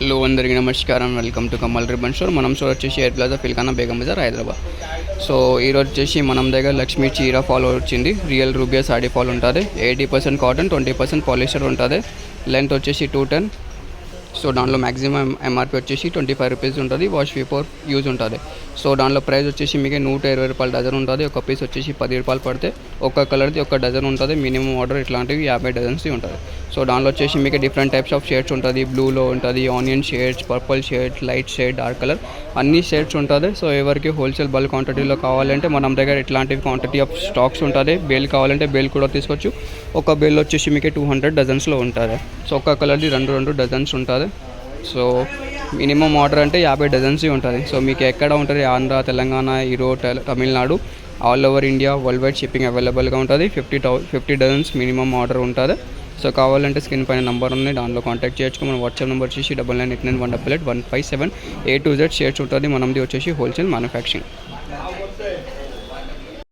Hello అందరికీ నమస్కారం. Welcome to Kamal ribbon store. మనం స్టోర్ వచ్చేసి air plaza Filkhana Begum Bazar Hyderabad. So ఈరోజు వచ్చేసి మనం దగ్గర లక్ష్మీ చీర ఫాలో వచ్చింది. రియల్ రూబియా సాడీ ఫాల్ ఉంటుంది. 80% కాటన్, 20% పాలిస్టర్ ఉంటుంది. లెంత్ వచ్చేసి 210. సో దాంట్లో మ్యాక్సిమం ఎంఆర్పి వచ్చేసి 25 రూపీస్ ఉంటుంది. వాష్ ఫర్ యూజ్ ఉంటుంది. సో దాంట్లో ప్రైస్ వచ్చేసి మీకు 120 రూపాయల డజన్ ఉంటుంది. ఒక పీస్ వచ్చేసి 10 రూపాయలు పడితే ఒక్క కలర్ది ఒక డజన్ ఉంటుంది. మినిమం ఆర్డర్ ఇట్లాంటివి 50 డజన్స్ది ఉంటుంది. సో దాంట్లో వచ్చేసి మీకు డిఫరెంట్ టైప్స్ ఆఫ్ షేడ్స్ ఉంటుంది. బ్లూలో ఉంటుంది, onion shades, purple shades, light shade, dark colour, అన్ని షేడ్స్ ఉంటుంది. సో ఎవరికి హోల్సేల్ బల్క్ క్వాంటిటీలో కావాలంటే మనం దగ్గర ఇట్లాంటివి క్వాంటిటీ ఆఫ్ స్టాక్స్ ఉంటుంది. బేల్ కావాలంటే బేల్ కూడా తీసుకోవచ్చు. ఒక బేల్ వచ్చేసి మీకు 200 డజన్స్లో ఉంటుంది. సో ఒక్క కలర్ది రెండు డజన్స్ ఉంటుంది. సో మినిమం ఆర్డర్ అంటే 50 డజన్స్ ఉంటుంది. సో మీకు ఎక్కడ ఉంటుంది, Andhra, Telangana, Tamil Nadu, all over India, world wide shipping అవైలబుల్గా ఉంటుంది. 50 డజన్స్ మినిమం ఆర్డర్ ఉంటుంది. సో కావాలంటే స్క్రీన్ పైన నెంబర్ ఉంది, దాంట్లో కాంటాక్ట్ చేయొచ్చు. మన వాట్సాప్ నెంబర్ వచ్చేసి 9989188157 A to Z షేర్స్ ఉంటుంది. మనది వచ్చేసి హోల్సేల్ మ్యానుఫ్యాక్చరింగ్.